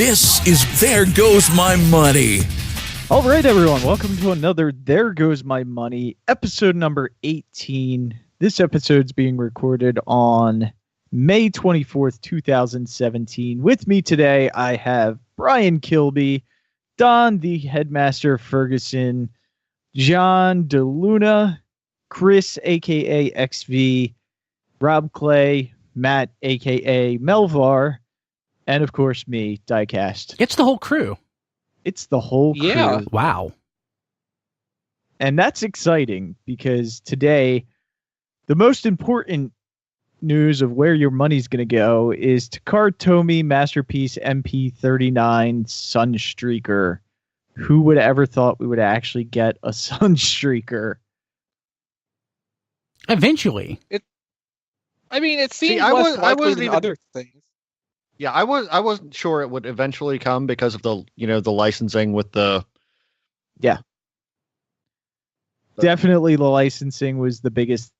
This is There Goes My Money. All right, everyone. Welcome to another There Goes My Money, episode number 18. This episode's being recorded on May 24th, 2017. With me today, I have Brian Kilby, Don the Headmaster Ferguson, John DeLuna, Chris, a.k.a. XV, Rob Clay, Matt, a.k.a. Melvar, and, of course, me, Diecast. It's the whole crew. It's the whole crew. Yeah. Wow. And that's exciting because today, the most important news of where your money's going to go is to Chromedome Masterpiece MP39 Sunstreaker. Who would have ever thought we would actually get a Sunstreaker? Eventually. It seems I less likely wasn't than even- other things. Yeah, I wasn't sure it would eventually come because of the licensing with the. Definitely the licensing was the biggest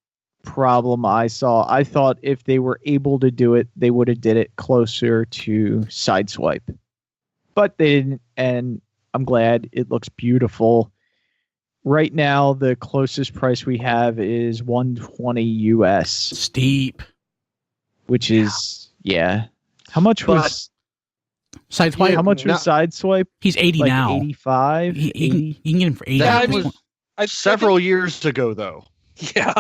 problem I saw. I thought if they were able to do it, they would have did it closer to Sideswipe. But they didn't, and I'm glad. It looks beautiful. Right now, the closest price we have is $120 US, Steep. which is, yeah. How much was Sideswipe. How much was Sideswipe? He's 80 Like now. 85? You 80? can get him for 80. That I was mean, several years ago, though. Yeah.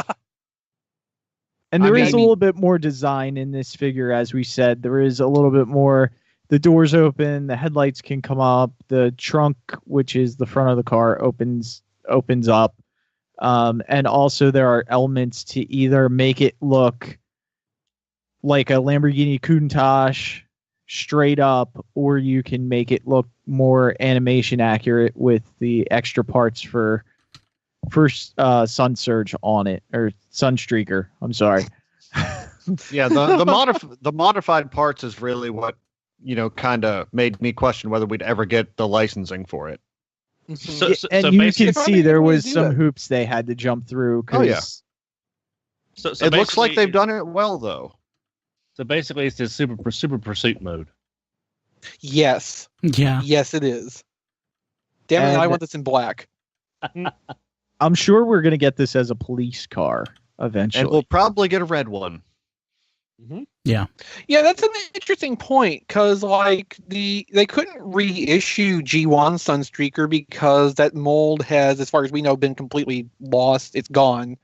And there is a mean- little bit more design in this figure, as we said. There is a little bit more. The doors open, the headlights can come up, the trunk, which is the front of the car, opens up. And also there are elements to either make it look like a Lamborghini Countach straight up, or you can make it look more animation accurate with the extra parts for Sun Surge on it, or Sunstreaker. I'm sorry. Yeah, the modified parts is really what kind of made me question whether we'd ever get the licensing for it. Mhm. And you can see there was do some it. hoops they had to jump through. Oh, yeah. So It looks like basically- they've done it well, though. So basically, it's just super pursuit mode. Yes. Yeah. Yes, it is. Damn it, And- I want this in black. I'm sure we're going to get this as a police car eventually. And we'll probably get a red one. Yeah. Yeah, that's an interesting point, because they couldn't reissue G1 Sunstreaker because that mold has, as far as we know, been completely lost. It's gone.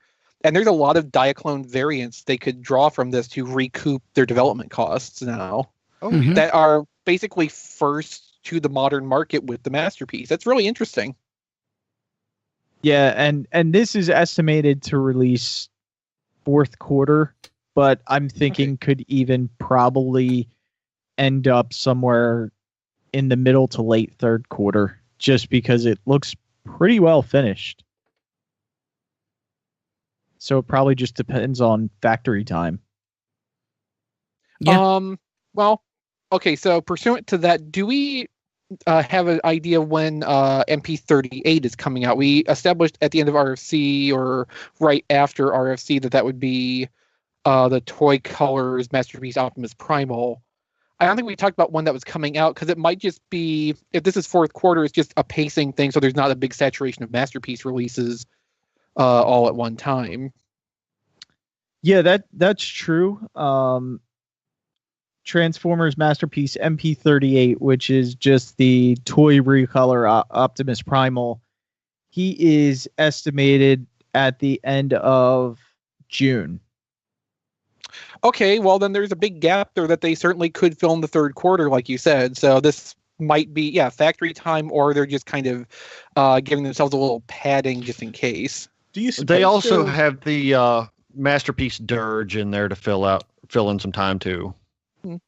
And there's a lot of Diaclone variants they could draw from this to recoup their development costs now Oh, Mhm. that are basically first to the modern market with the Masterpiece. That's really interesting. Yeah, and this is estimated to release fourth quarter, but I'm thinking could even probably end up somewhere in the middle to late third quarter, just because it looks pretty well finished. So it probably just depends on factory time. Yeah. Well, okay, so pursuant to that, do we have an idea when MP38 is coming out? We established at the end of RFC or right after RFC that would be the Toy Colors Masterpiece Optimus Primal. I don't think we talked about when that was coming out, because it might just be, if this is fourth quarter, it's just a pacing thing, so there's not a big saturation of Masterpiece releases all at one time. Yeah, that's true. Transformers Masterpiece MP38, which is just the toy recolor Optimus Primal, he is estimated at the end of June. Okay, well then there's a big gap there that they certainly could fill in the third quarter, like you said. So this might be, factory time, or they're just kind of giving themselves a little padding just in case. Do you They also suppose, have the Masterpiece Dirge in there to fill in some time, too.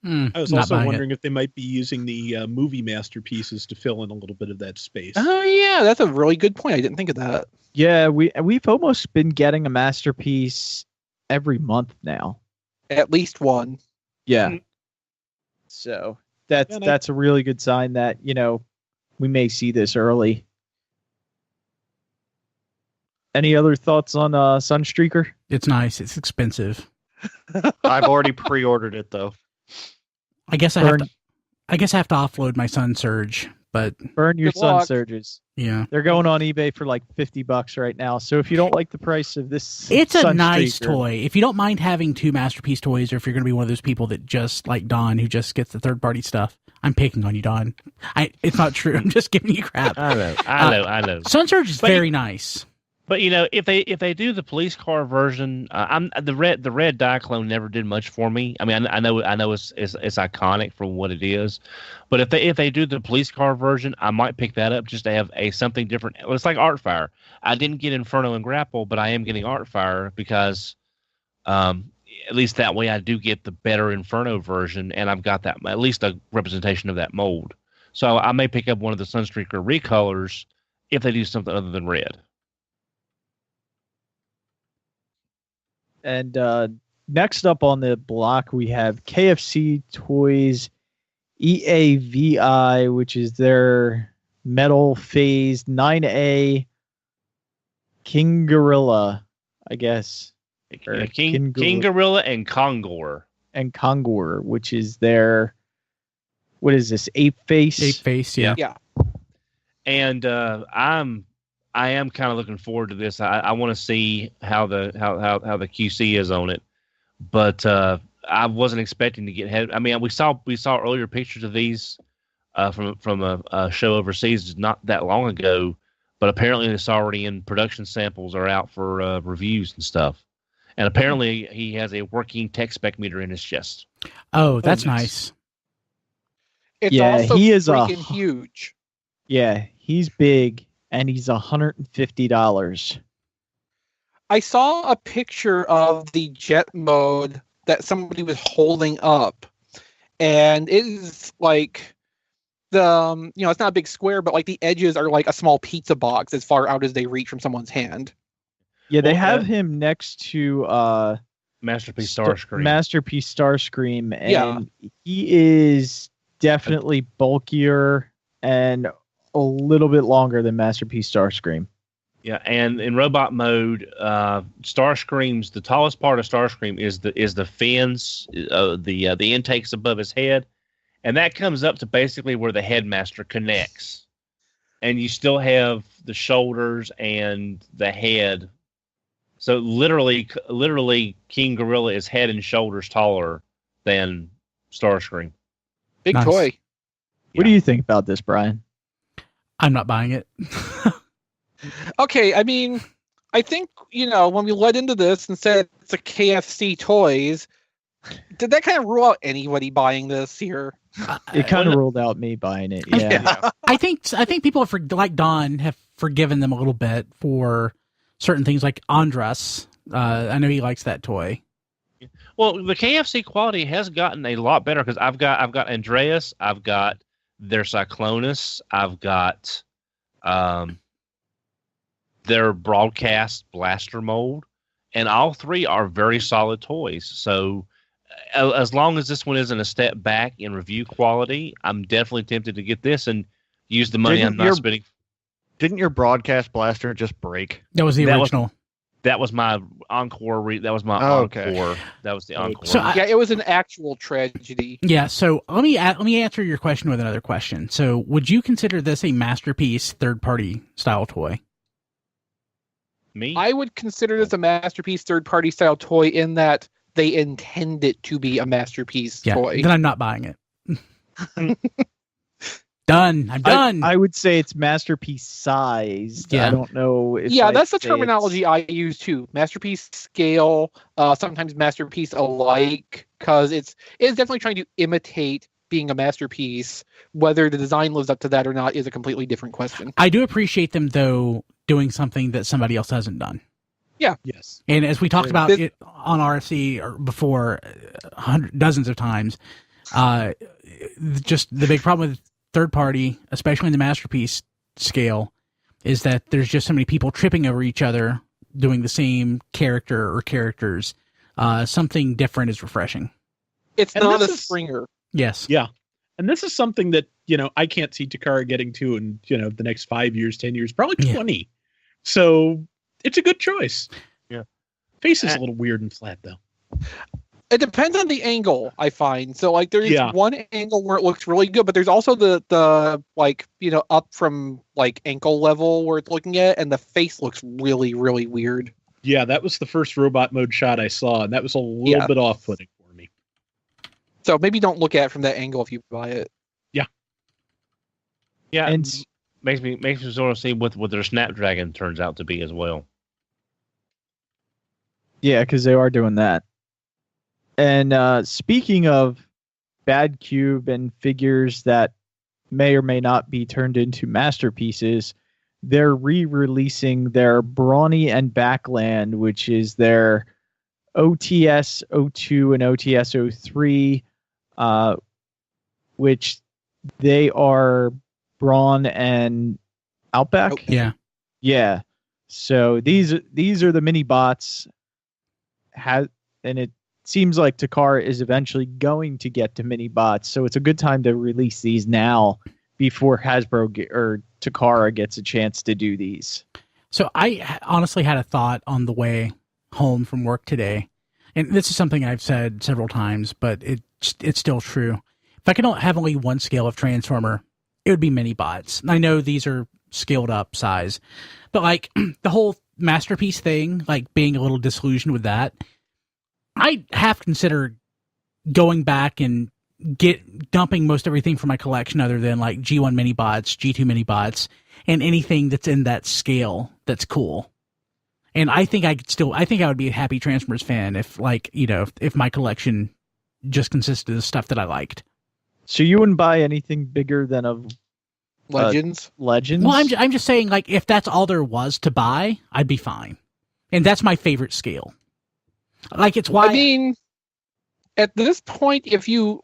Mm, I was not also buying it. wondering if they might be using the movie masterpieces to fill in a little bit of that space. Oh yeah, that's a really good point. I didn't think of that. Yeah, we've almost been getting a Masterpiece every month now. At least one. Yeah. Mm. So that's And that's a really good sign that, we may see this early. Any other thoughts on Sunstreaker? It's nice. It's expensive. I've already pre-ordered it, though. I guess I have Burn. to. I guess I have to offload my Sun Surge, but Burn your Good Sun luck. Surges. yeah. They're going on eBay for like $50 right now. So if you don't like the price of this, It's a Sunstreaker, nice toy. If you don't mind having 2 Masterpiece toys, or if you're going to be one of those people that just like Don, who just gets the third-party stuff, I'm picking on you, Don. It's not true. I'm just giving you crap. I know. Sun Surge is But very nice. But if they do the police car version, I'm the red Diaclone never did much for me. I mean, I know it's iconic for what it is, but if they do the police car version, I might pick that up just to have something different. It's like Artfire. I didn't get Inferno and Grapple, but I am getting Artfire because at least that way I do get the better Inferno version, and I've got that at least a representation of that mold. So I may pick up one of the Sunstreaker recolors if they do something other than red. And next up on the block, we have KFC Toys EAVI, which is their Metal Phase 9A Kingorilla, I guess. Or Kingorilla and Kongor. And Kongor, which is their, what is this, ape face? Ape face, yeah. Yeah. And I am kind of looking forward to this. I want to see how the QC is on it, but I wasn't expecting to get head. I mean, we saw earlier pictures of these from a show overseas not that long ago, but apparently it's already in production. Samples are out for reviews and stuff, and apparently he has a working tech spec meter in his chest. Oh, that's nice. It's Yeah, also he is freaking huge. Yeah, he's big, and he's $150. I saw a picture of the jet mode that somebody was holding up, and it is like the it's not a big square, but like the edges are like a small pizza box as far out as they reach from someone's hand. Yeah, they Well, have him next to Masterpiece Starscream. Masterpiece Starscream, and Yeah. he is definitely bulkier and a little bit longer than Masterpiece Starscream. Yeah, and in robot mode, Starscream's the tallest part of Starscream is the fins, the intakes above his head, and that comes up to basically where the headmaster connects, and you still have the shoulders and the head. So literally, Kingorilla is head and shoulders taller than Starscream. Big Nice. toy. What do you think about this, Brian? I'm not buying it. Okay, I mean, I think, when we led into this and said it's a KFC Toys, did that kind of rule out anybody buying this here? It kind of ruled out me buying it. Yeah. I think people like Don have forgiven them a little bit for certain things like Andras. I know he likes that toy. Well, the KFC quality has gotten a lot better because I've got Andreas, I've got their Cyclonus, I've got their broadcast blaster mold, and all three are very solid toys. So as long as this one isn't a step back in review quality, I'm definitely tempted to get this and use the money I'm not spending. Didn't your broadcast blaster just break? That was the original. That was my encore. That was my Okay. encore. That was the encore. So Yeah, it was an actual tragedy. Yeah, so let me answer your question with another question. So, would you consider this a Masterpiece third-party style toy? Me? I would consider this a Masterpiece third-party style toy in that they intend it to be a Masterpiece Yeah, toy. then I'm not buying it. Done. I'm done. I would say it's Masterpiece sized. Yeah. I don't know if Yeah, I'd that's the say terminology I use too. Masterpiece scale, sometimes Masterpiece alike, because it's definitely trying to imitate being a masterpiece. Whether the design lives up to that or not is a completely different question. I do appreciate them, though, doing something that somebody else hasn't done. Yes. And as we talked Yeah. about it on RFC or before dozens of times, just the big problem with third party, especially in the Masterpiece scale, is that there's just so many people tripping over each other doing the same character or characters. Something different is refreshing. It's And not a this is- Springer. Yes. Yeah. And this is something that, I can't see Takara getting to in, the next 5 years, 10 years, probably 20. So it's a good choice. Yeah. Face is a little weird and flat, though. It depends on the angle, I find. So like there's Yeah. one angle where it looks really good, but there's also the like, up from like ankle level where it's looking at, and the face looks really, really weird. Yeah, that was the first robot mode shot I saw, and that was a little bit off-putting for me. So maybe don't look at it from that angle if you buy it. Yeah, And makes me sort of see what their Snapdragon turns out to be as well. yeah, because they are doing that. And speaking of bad cube and figures that may or may not be turned into masterpieces, they're re-releasing their Brawny and Backland, which is their OTS 02 and OTS 03, which they are Brawn and Outback. Yeah. Yeah. So these are the mini bots. And it seems like Takara is eventually going to get to mini bots, so it's a good time to release these now before Hasbro or Takara gets a chance to do these. So I honestly had a thought on the way home from work today, and this is something I've said several times, but it's still true. If I could have only one scale of Transformer, it would be mini bots. And I know these are scaled up size, but like the whole masterpiece thing, like being a little disillusioned with that, I have to consider going back and dumping most everything from my collection other than like G1 mini bots, G2 mini bots, and anything that's in that scale that's cool. And I think I would be a happy Transformers fan if if my collection just consisted of stuff that I liked. So you wouldn't buy anything bigger than a Legends. Legends? Well, I'm just saying, like, if that's all there was to buy, I'd be fine. And that's my favorite scale. Like, it's why... I mean, at this point, if you,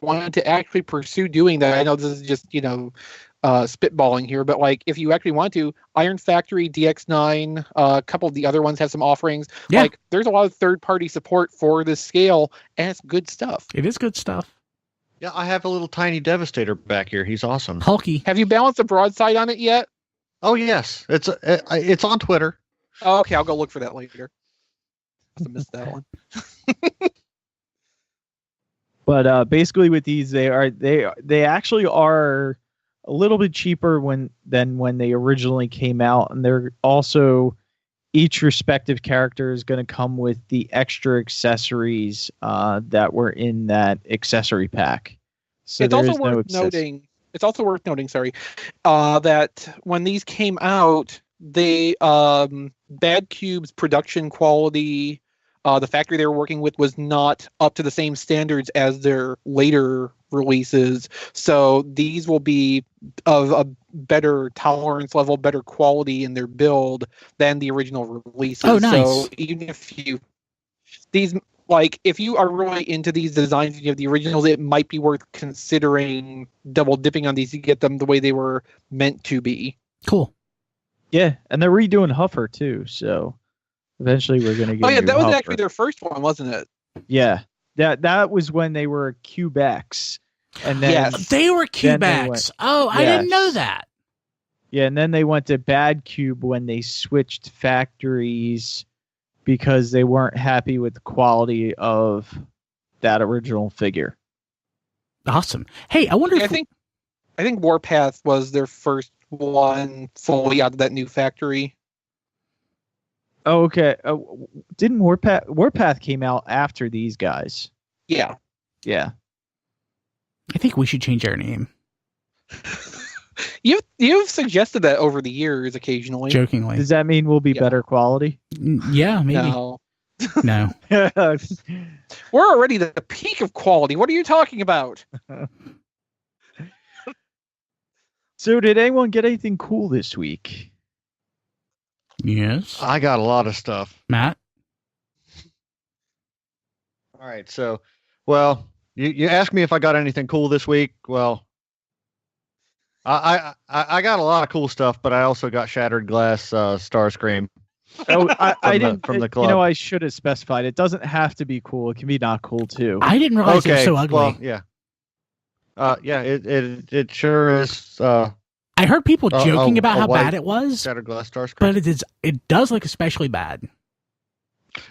wanted to actually pursue doing that, I know this is just, spitballing here, but, if you actually want to, Iron Factory, DX9, a couple of the other ones have some offerings. Yeah. There's a lot of third-party support for this scale, and it's good stuff. It is good stuff. Yeah, I have a little tiny Devastator back here. He's awesome. Hulky. Have you balanced the broadside on it yet? Oh yes, it's on Twitter. Oh, okay, I'll go look for that later. Must have missed that one. But basically, with these, they actually are a little bit cheaper than when they originally came out, and they're also each respective character is going to come with the extra accessories that were in that accessory pack. So It's also worth noting. It's also worth noting, that when these came out, they Bad Cube's production quality, the factory they were working with was not up to the same standards as their later releases. So these will be of a better tolerance level, better quality in their build than the original releases. Oh, nice. So even if if you are really into these designs and you have the originals, it might be worth considering double dipping on these to get them the way they were meant to be. Cool. Yeah, and they're redoing Huffer too, so eventually we're going to get Oh yeah, that was Huffer. actually their first one, wasn't it? Yeah. That was when they were Cube X. And then Yes. They were Then they Cubex. went- Oh, I didn't know that. Yeah, and then they went to Bad Cube when they switched factories because they weren't happy with the quality of that original figure. Awesome. Hey, I wonder I if... think Warpath was their first one fully out of that new factory. Oh, okay. Didn't Warpath came out after these guys? Yeah. Yeah. I think we should change our name. You've suggested that over the years occasionally. Jokingly. Does that mean we'll be Yeah. better quality? Yeah, maybe. No. No. We're already the peak of quality. What are you talking about? So did anyone get anything cool this week? Yes. I got a lot of stuff. Matt? All right, so, well, you asked me if I got anything cool this week. Well, I got a lot of cool stuff, but I also got Shattered Glass Starscream. Oh, I didn't. from the You club. know, I should have specified. It doesn't have to be cool. It can be not cool too. I didn't realize it was so ugly. Well, yeah. Yeah, it sure is I heard people joking about how white bad it was, Shattered Glass Starscream. but it does look especially bad.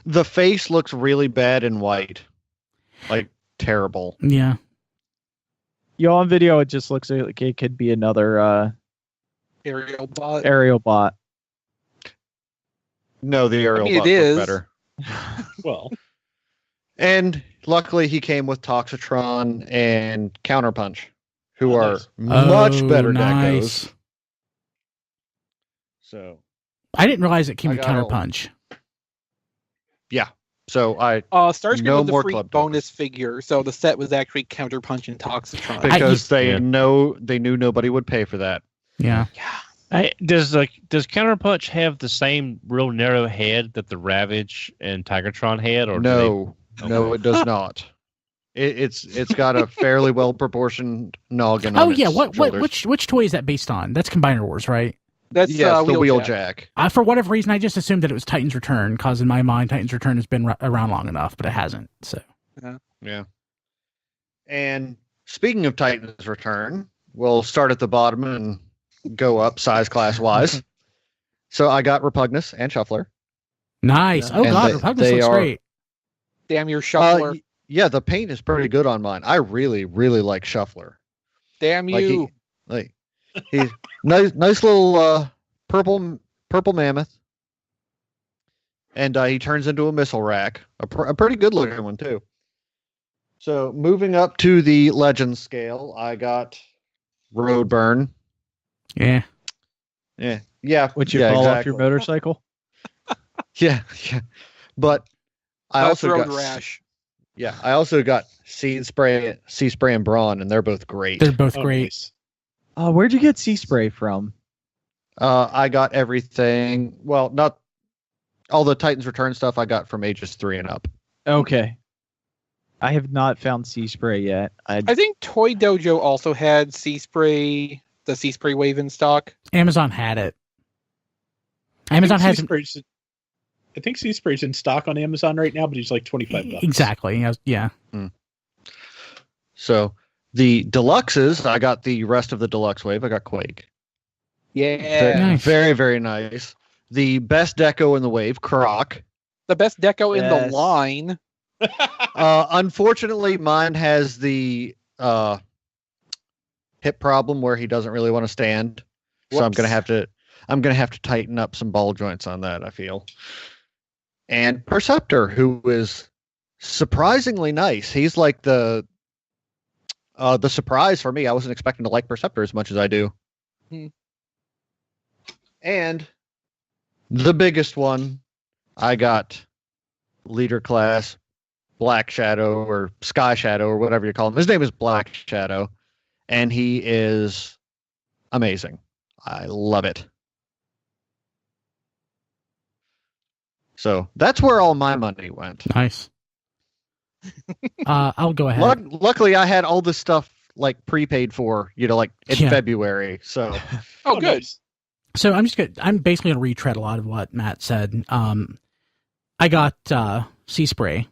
The face looks really bad in white. Like terrible. Yeah. On video, it just looks like it could be another Aerial bot. aerial bot. No, the aerial I mean, bot it is. looked better. Well, And luckily, he came with Toxitron and Counterpunch, who Oh, are nice. much better nice. geckos. So I didn't realize it came I with got all- Counterpunch. yeah, so I Starscream No was the more free club bonus figure, so the set was actually Counterpunch and Toxitron. because they Yeah. knew nobody would pay for that. Yeah. Hey, does Counterpunch have the same real narrow head that the Ravage and Tigertron had, or No, do no, it does not. It's got a fairly well proportioned noggin. Oh on yeah. its What shoulders. which toy is that based on? That's Combiner Wars, right? That's Yes, the Wheeljack. Wheeljack. For whatever reason, I just assumed that it was Titan's Return, because in my mind, Titan's Return has been around long enough, but it hasn't. So Yeah. And speaking of Titan's Return, we'll start at the bottom and go up size class wise. So I got Repugnus and Shuffler. nice. Oh And god, they- Repugnus they looks are- great. Damn your Shuffler. Yeah, the paint is pretty good on mine. I really, really like Shuffler. Damn Like you. he's nice little purple mammoth, and he turns into a missile rack, a pretty good looking one too. So moving up to the legend scale, I got Roadburn. Yeah. Yeah, Would you yeah, fall off exactly. your motorcycle? Yeah. But I That's also Road got Rash. yeah, I also got Sea Spray, and Brawn, and they're both great. They're both oh, great. nice. Where'd you get Sea Spray from? I got everything. Well, not all the Titans Return stuff I got from ages 3 and up. Okay. I have not found Sea Spray yet. I think Toy Dojo also had Sea Spray, the Sea Spray wave in stock. Amazon had it. Amazon has I think Sea Spray's in stock on Amazon right now, but he's like $25. exactly. Yeah. So the deluxes, I got the rest of the deluxe wave. I got Quake. Yeah. Nice. Very, very nice. The best deco in the wave, Croc. The best deco in the Yes. line. Unfortunately, mine has the hip problem where he doesn't really want to stand. So I'm gonna have to tighten up some ball joints on that, I feel. And Perceptor, who is surprisingly nice. He's like the surprise for me. I wasn't expecting to like Perceptor as much as I do. And the biggest one, I got leader class Black Shadow or Sky Shadow or whatever you call him. His name is Black Shadow, and he is amazing. I love it. So that's where all my money went. Nice. I'll go ahead. Luckily, I had all this stuff like prepaid for, like in Yeah. February. So Oh, good. Nice. So I'm basically gonna retread a lot of what Matt said. I got Sea Spray,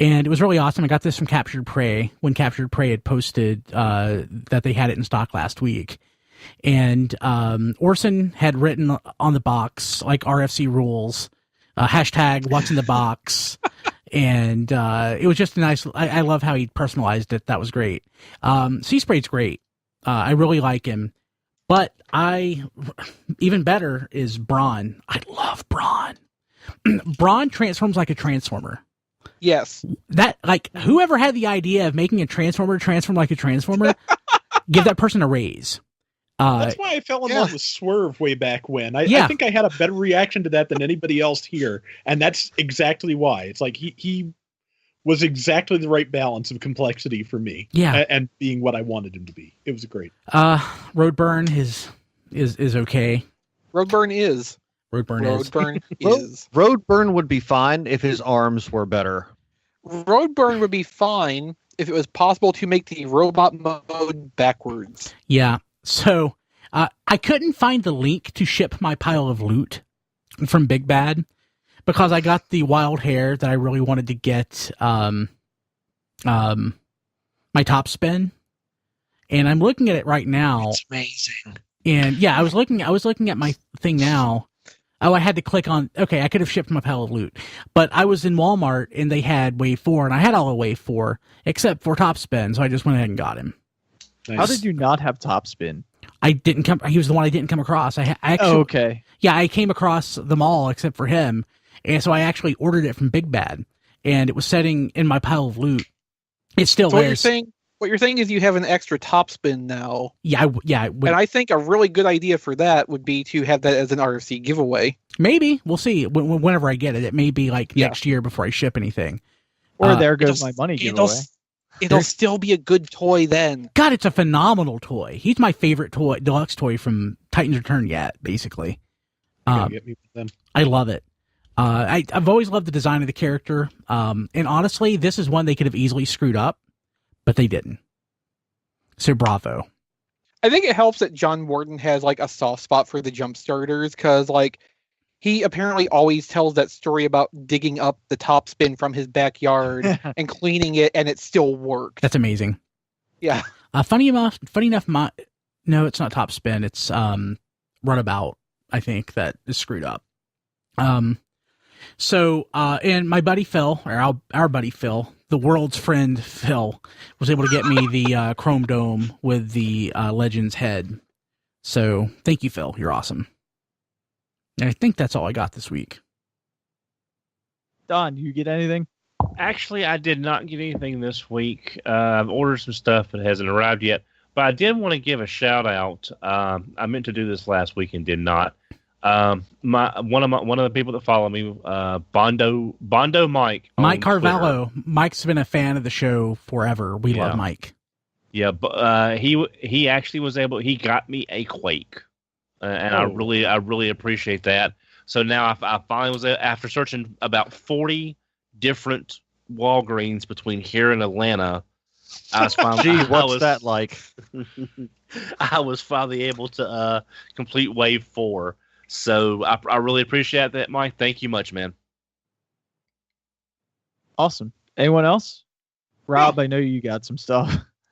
and it was really awesome. I got this from Captured Prey when Captured Prey had posted that they had it in stock last week, and Orson had written on the box like RFC rules, hashtag what's in the box. And it was just a nice. I love how he personalized it. That was great. Sea Spray's great. I really like him. But even better is Brawn. I love Brawn. Brawn transforms like a transformer. Yes. That whoever had the idea of making a transformer transform like a transformer, give that person a raise. That's why I fell in yeah. love with Swerve way back when. I Yeah. think I had a better reaction to that than anybody else here, and that's exactly why. It's like he was exactly the right balance of complexity for me. Yeah. and being what I wanted him to be. It was great. Roadburn is okay. Roadburn is. Roadburn is. Roadburn would be fine if his arms were better. Roadburn would be fine if it was possible to make the robot mode backwards. Yeah. So I couldn't find the link to ship my pile of loot from Big Bad because I got the wild hair that I really wanted to get my top spin. And I'm looking at it right now. It's amazing. And yeah, I was looking at my thing now. Oh, I had to click on. Okay, I could have shipped my pile of loot, but I was in Walmart and they had Wave 4, and I had all of Wave 4 except for Top Spin, so I just went ahead and got him. Nice. How did you not have Top Spin? I didn't come. He was the one I didn't come across. I actually. Oh, okay. Yeah, I came across them all except for him, and so I actually ordered it from Big Bad, and it was sitting in my pile of loot. It's still So there. what you're saying is you have an extra top spin now. Yeah, And I think a really good idea for that would be to have that as an RFC giveaway. maybe we'll see. Whenever I get it, it may be like next year before I ship anything. Or there goes It'll- my money It'll, giveaway. it'll still be a good toy then. God, it's a phenomenal toy. He's my favorite toy, deluxe toy from Titan's Return yet. Basically, Gotta get me with them. I love it. I've always loved the design of the character. And honestly, this is one they could have easily screwed up, but they didn't. So bravo. I think it helps that John Warden has like a soft spot for the jump starters because like he apparently always tells that story about digging up the top spin from his backyard and cleaning it, and it still works. That's amazing. Yeah. Funny enough, no, it's not Top Spin. It's Runabout, I think, that is screwed up. So and my buddy Phil, or our buddy Phil, the world's friend Phil, was able to get me the Chromedome with the Legends head. So thank you, Phil. You're awesome. And I think that's all I got this week. Don, you get anything? Actually, I did not get anything this week. I've ordered some stuff that hasn't arrived yet, but I did want to give a shout out. I meant to do this last week and did not. One of the people that follow me, Bondo Mike on Mike Twitter. Carvalho. Mike's been a fan of the show forever. We love Mike. Yeah, but he actually was able. He got me a Quake, and I really appreciate that. So now I finally was, after searching about 40 different Walgreens between here and Atlanta. I was finally, Gee, what's that like? I was finally able to complete Wave 4. So I really appreciate that, Mike. Thank you much, man. Awesome. Anyone else? Rob, I know you got some stuff.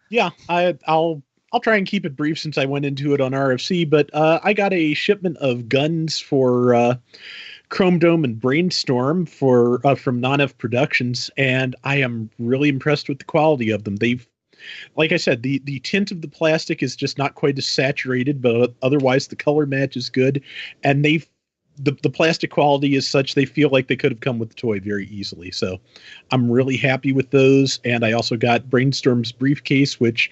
Yeah, I'll try and keep it brief since I went into it on RFC, but I got a shipment of guns for Chromedome and Brainstorm from Nonnef Productions, and I am really impressed with the quality of them. They've, like I said, the tint of the plastic is just not quite as saturated, but otherwise the color match is good, and the plastic quality is such they feel like they could have come with the toy very easily. So I'm really happy with those, and I also got Brainstorm's briefcase, which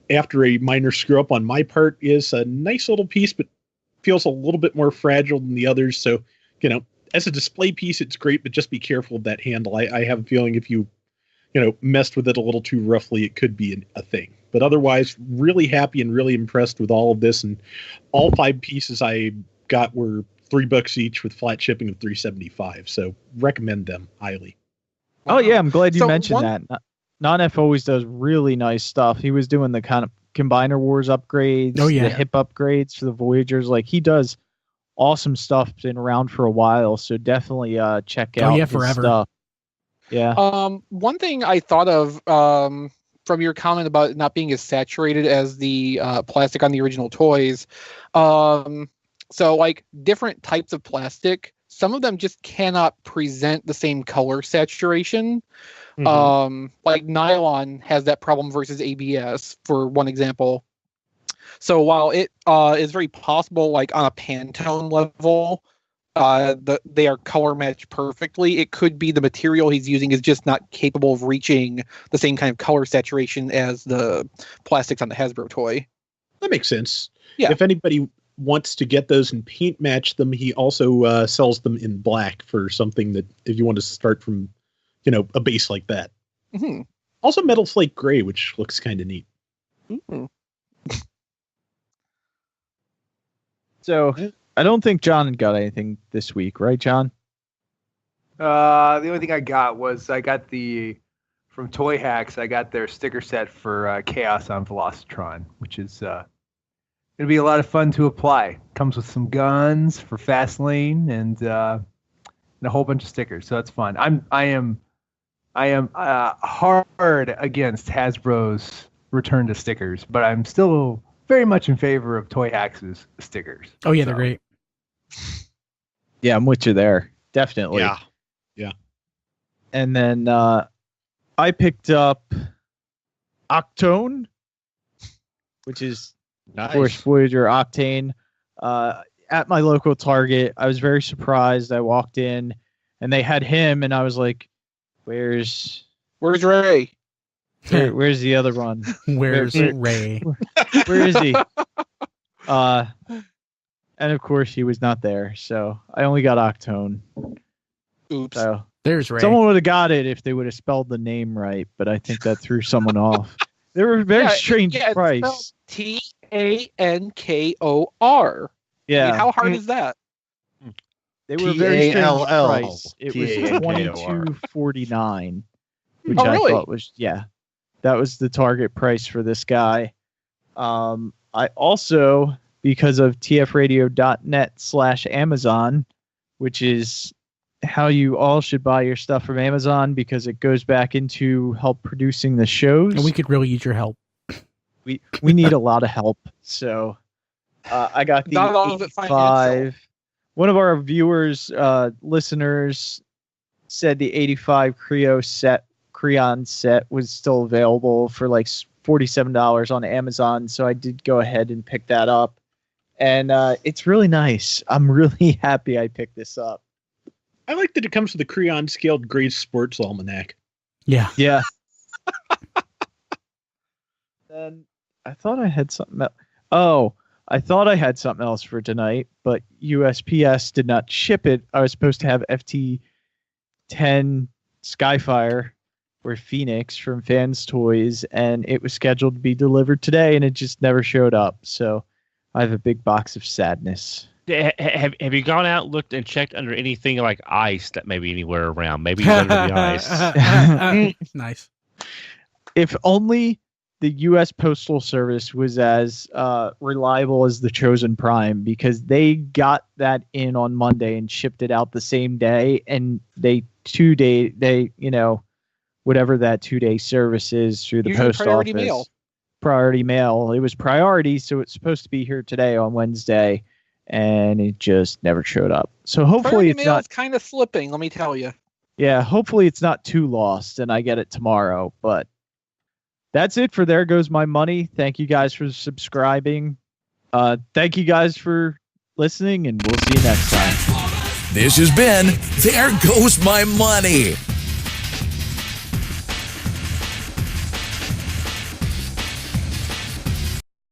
after a minor screw up on my part is a nice little piece, but feels a little bit more fragile than the others. So, as a display piece, it's great, but just be careful of that handle. I have a feeling if you messed with it a little too roughly, it could be a thing. But otherwise, really happy and really impressed with all of this. And all 5 pieces I got were $3 each with flat shipping of $3.75. So recommend them highly. Oh yeah, I'm glad you So mentioned that. Nonnef always does really nice stuff. He was doing the kind of Combiner Wars upgrades, the hip upgrades for the Voyagers. Like, he does awesome stuff. Been around for a while, so definitely check out his forever. stuff. Yeah. One thing I thought of from your comment about it not being as saturated as the plastic on the original toys. So like different types of plastic, some of them just cannot present the same color saturation. Like nylon has that problem versus ABS, for one example. So while it is very possible, like on a Pantone level, they are color matched perfectly, it could be the material he's using is just not capable of reaching the same kind of color saturation as the plastics on the Hasbro toy. That makes sense. Yeah. If anybody wants to get those and paint match them, he also sells them in black for something that if you want to start from, a base like that. Mm-hmm. Also Metal Flake Gray, which looks kind of neat. Mm-hmm. So I don't think John got anything this week, right, John? The only thing I got was from Toy Hacks, I got their sticker set for Chaos on Velocitron, which is it'll be a lot of fun to apply. Comes with some guns for Fastlane and a whole bunch of stickers, so that's fun. I am hard against Hasbro's return to stickers, but I'm still very much in favor of Toy Hacks' stickers. Oh yeah, they're great. Yeah, I'm with you there. Definitely. Yeah. And then I picked up Octone, which is Nice. Force Voyager Octane. At my local Target, I was very surprised. I walked in and they had him, and I was like, "Where's Ray? where's the other one? Where's Where- Ray? Where is he?" And of course, he was not there. So I only got Octone. Oops. So There's Ray. someone would have got it if they would have spelled the name right, but I think that threw someone off. They were a very strange it's price. spelled Tankor. Yeah, I mean, how hard is that? they were a very strange TALL. price. It was TANKOR. $22.49, which Oh, I really? thought was that was the target price for this guy. I also, because of tfradio.net/Amazon, which is how you all should buy your stuff from Amazon because it goes back into help producing the shows. And we could really use your help. we need a lot of help. So I got the Not all of it 85. One of our viewers, listeners, said the 85 Creon set was still available for like $47 on Amazon. So I did go ahead and pick that up. And it's really nice. I'm really happy I picked this up. I like that it comes with the Creon Scaled Grade Sports Almanac. Yeah. Yeah. Then I thought I had something else. Oh, I thought I had something else for tonight, but USPS did not ship it. I was supposed to have FT10 Skyfire or Phoenix from Fans Toys, and it was scheduled to be delivered today, and it just never showed up. So I have a big box of sadness. Have you gone out, looked, and checked under anything like ice that may be anywhere around? Maybe under the ice. Nice. If only the U.S. Postal Service was as reliable as the Chosen Prime, because they got that in on Monday and shipped it out the same day, and whatever that 2-day service is through the Usually post priority office. mail. Priority mail. It was priority, so it's supposed to be here today on Wednesday, and it just never showed up. So hopefully Priority it's mail not. is kind of slipping, let me tell you. Yeah, hopefully it's not too lost and I get it tomorrow. But that's it for There Goes My Money. Thank you guys for subscribing. Thank you guys for listening, and we'll see you next time. This has been There Goes My Money.